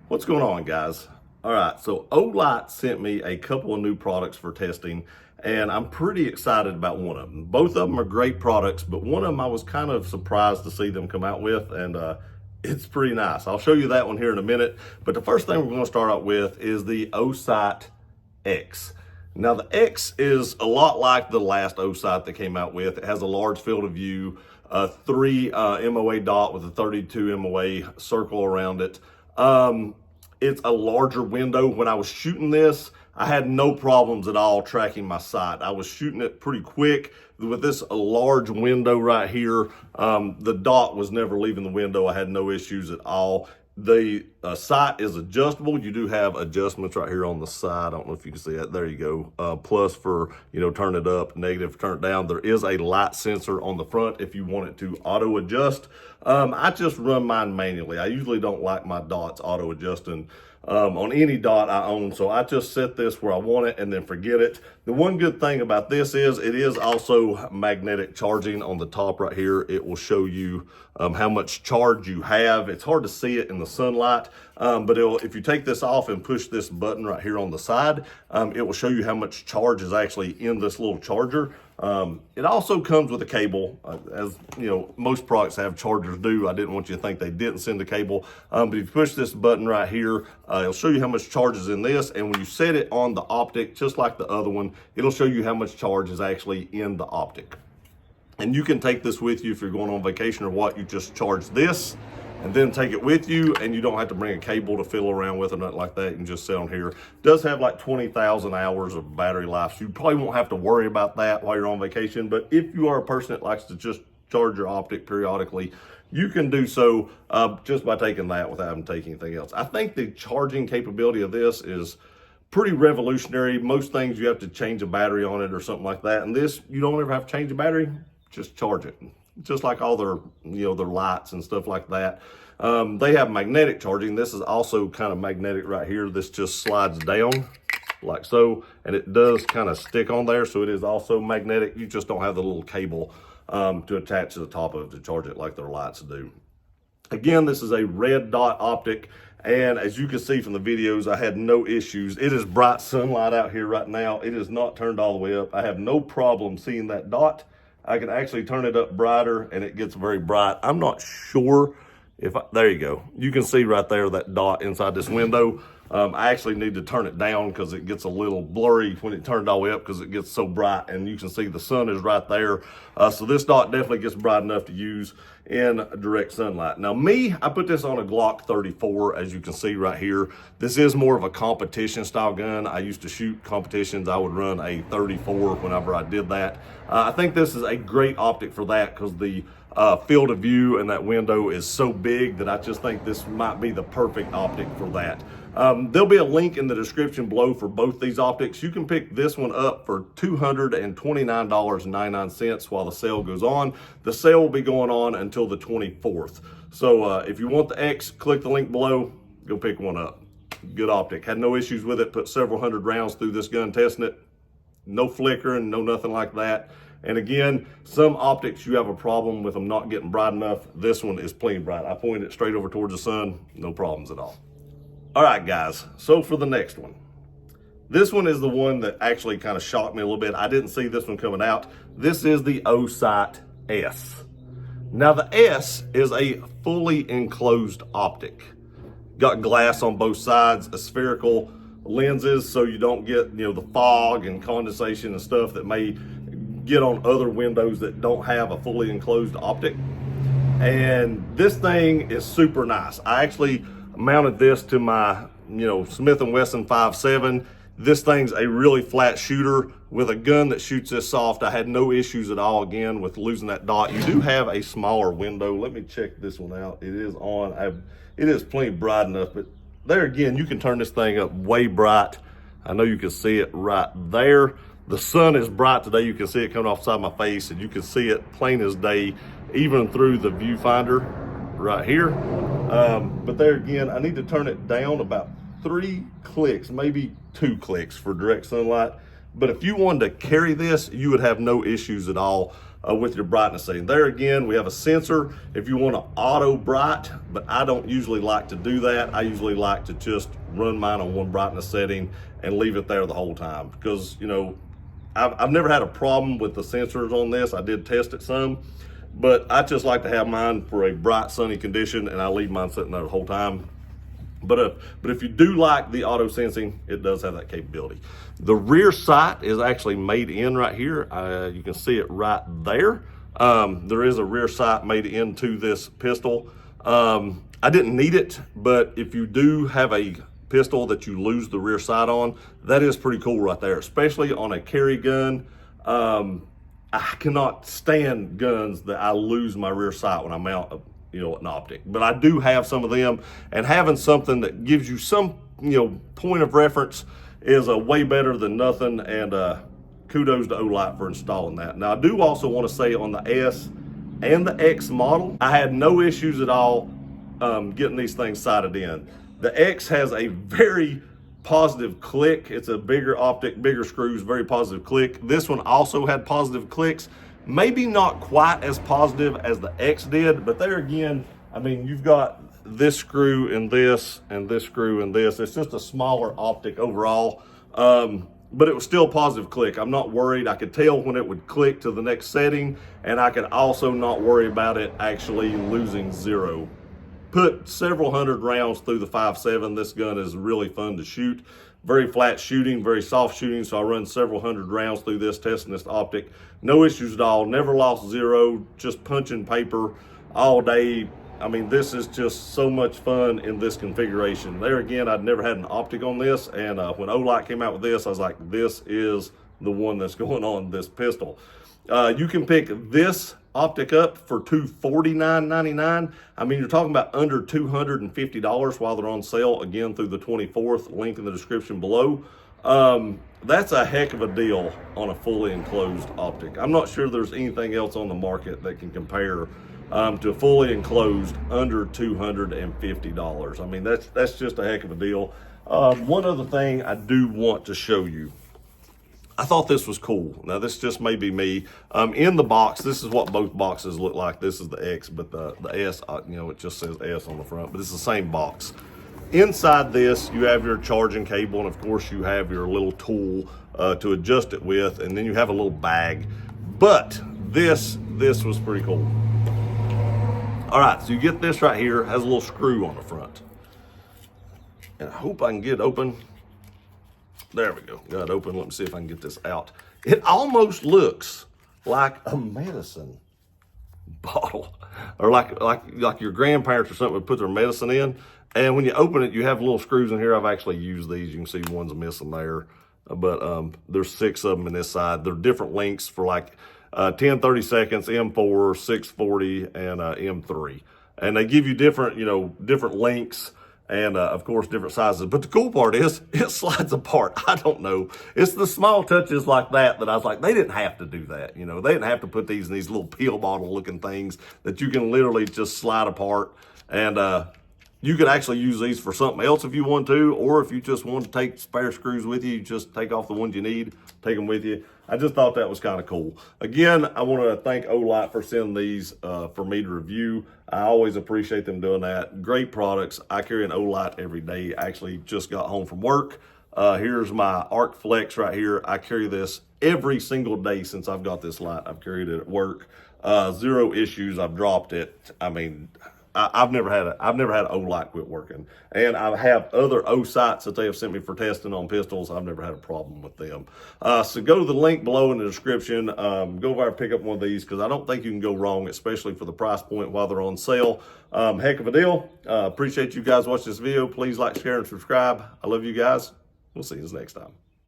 What's going on, guys? All right, so Olight sent me a couple of new products for testing, and I'm pretty excited about one of them. Both of them are great products, but one of them I was kind of surprised to see them come out with, and it's pretty nice. I'll show you that one here in a minute, but the first thing we're going to start out with is the Osight X. Now, the X is a lot like the last Osight that came out with. It has a large field of view, a 3 MOA dot with a 32 MOA circle around it. It's a larger window. When I was shooting this, I had no problems at all tracking my sight. I was shooting it pretty quick with this large window right here. The dot was never leaving the window. I had no issues at all. The sight is adjustable. You do have adjustments right here on the side. I don't know if you can see that. There you go. Plus for, turn it up, negative, turn it down. There is a light sensor on the front if you want it to auto adjust. I just run mine manually. I usually don't like my dots auto adjusting on any dot I own. So I just set this where I want it and then forget it. The one good thing about this is it is also magnetic charging on the top right here. It will show you how much charge you have. It's hard to see it in the sunlight, but if you take this off and push this button right here on the side, it will show you how much charge is actually in this little charger. It also comes with a cable, as most products have, chargers do. I didn't want you to think they didn't send a cable, but if you push this button right here, it'll show you how much charge is in this, and when you set it on the optic, just like the other one, it'll show you how much charge is actually in the optic. And you can take this with you if you're going on vacation or what. You just charge this and then take it with you, and you don't have to bring a cable to fiddle around with or nothing like that. You can just sit on here. It does have like 20,000 hours of battery life, so you probably won't have to worry about that while you're on vacation. But if you are a person that likes to just charge your optic periodically, you can do so just by taking that without having to take anything else. I think the charging capability of this is pretty revolutionary. Most things you have to change a battery on it or something like that, and this, you don't ever have to change a battery. Just charge it, just like all their their lights and stuff like that. They have magnetic charging. This is also kind of magnetic right here. This just slides down like so, and it does kind of stick on there, so it is also magnetic. You just don't have the little cable to attach to the top of it to charge it like their lights do. Again, this is a red dot optic, and as you can see from the videos, I had no issues. It is bright sunlight out here right now. It is not turned all the way up. I have no problem seeing that dot. I can actually turn it up brighter, and it gets very bright. I'm not sure if there you go. You can see right there that dot inside this window. I actually need to turn it down because it gets a little blurry when it turned all the way up because it gets so bright, and you can see the sun is right there. So this dot definitely gets bright enough to use in direct sunlight. Now me, I put this on a Glock 34, as you can see right here. This is more of a competition style gun. I used to shoot competitions. I would run a 34 whenever I did that. I think this is a great optic for that because the field of view and that window is so big that I just think this might be the perfect optic for that. There'll be a link in the description below for both these optics. You can pick this one up for $229.99 while the sale goes on. The sale will be going on until the 24th. So if you want the X, click the link below, go pick one up. Good optic. Had no issues with it. Put several hundred rounds through this gun testing it. No flickering, no nothing like that. And again, some optics, you have a problem with them not getting bright enough. This one is plain bright. I pointed it straight over towards the sun, no problems at all. All right, guys, so for the next one. This one is the one that actually kind of shocked me a little bit. I didn't see this one coming out. This is the Osight S. Now the S is a fully enclosed optic. Got glass on both sides, a spherical lenses, so you don't get the fog and condensation and stuff that may get on other windows that don't have a fully enclosed optic. And this thing is super nice. I actually mounted this to my Smith & Wesson 5.7. This thing's a really flat shooter with a gun that shoots this soft. I had no issues at all, again, with losing that dot. You do have a smaller window. Let me check this one out. It is on. It is plenty bright enough, but there again, you can turn this thing up way bright. I know you can see it right there. The sun is bright today. You can see it coming off the side of my face, and you can see it plain as day, even through the viewfinder right here. But there again, I need to turn it down about 3 clicks, maybe 2 clicks for direct sunlight. But if you wanted to carry this, you would have no issues at all with your brightness setting. There again, we have a sensor if you want to auto bright, but I don't usually like to do that. I usually like to just run mine on one brightness setting and leave it there the whole time, because, you know, I've never had a problem with the sensors on this. I did test it some, but I just like to have mine for a bright sunny condition, and I leave mine sitting there the whole time. But if you do like the auto sensing, it does have that capability. The rear sight is actually made in right here. You can see it right there. There is a rear sight made into this pistol. I didn't need it, but if you do have a pistol that you lose the rear sight on, that is pretty cool right there, especially on a carry gun. I cannot stand guns that I lose my rear sight when I mount an optic, but I do have some of them, and having something that gives you some, point of reference is way better than nothing. And kudos to Olight for installing that. Now, I do also want to say on the S and the X model, I had no issues at all getting these things sighted in. The X has a very positive click. It's a bigger optic, bigger screws, very positive click. This one also had positive clicks. Maybe not quite as positive as the X did, but there again, I mean, you've got this screw and this screw and this. It's just a smaller optic overall, but it was still positive click. I'm not worried. I could tell when it would click to the next setting, and I could also not worry about it actually losing zero. Put several hundred rounds through the 5.7. This gun is really fun to shoot. Very flat shooting, very soft shooting. So I run several hundred rounds through this, testing this optic. No issues at all. Never lost zero. Just punching paper all day. I mean, this is just so much fun in this configuration. There again, I'd never had an optic on this, and when Olight came out with this, I was like, this is the one that's going on this pistol. You can pick this optic up for $249.99. I mean, you're talking about under $250 while they're on sale, again through the 24th, link in the description below. That's a heck of a deal on a fully enclosed optic. I'm not sure there's anything else on the market that can compare to a fully enclosed under $250. I mean, that's just a heck of a deal. One other thing I do want to show you. I thought this was cool. Now, this just may be me. In the box, this is what both boxes look like. This is the X, but the S, it just says S on the front, but it's the same box. Inside this, you have your charging cable, and of course, you have your little tool to adjust it with, and then you have a little bag. But this was pretty cool. All right, so you get this right here, has a little screw on the front. And I hope I can get it open. There we go, got it open. Let me see if I can get this out. It almost looks like a medicine bottle, or like your grandparents or something would put their medicine in. And when you open it, you have little screws in here. I've actually used these. You can see one's missing there, but there's 6 of them in this side. They're different lengths for like 10, 30 seconds, M4, 640, and M3. And they give you different, different lengths, and of course different sizes. But the cool part is it slides apart. I don't know, it's the small touches like that I was like, they didn't have to do that. They didn't have to put these in these little pill bottle looking things that you can literally just slide apart. And you could actually use these for something else if you want to, or if you just want to take spare screws with you, just take off the ones you need, take them with you. I just thought that was kind of cool. Again, I want to thank Olight for sending these for me to review. I always appreciate them doing that. Great products. I carry an Olight every day. I actually just got home from work. Here's my Arc Flex right here. I carry this every single day since I've got this light. I've carried it at work. Zero issues. I've dropped it. I mean, I've never had an Olight quit working. And I have other Osights that they have sent me for testing on pistols. I've never had a problem with them. So go to the link below in the description. Go over and pick up one of these, because I don't think you can go wrong, especially for the price point while they're on sale. Heck of a deal. Appreciate you guys watching this video. Please like, share, and subscribe. I love you guys. We'll see you next time.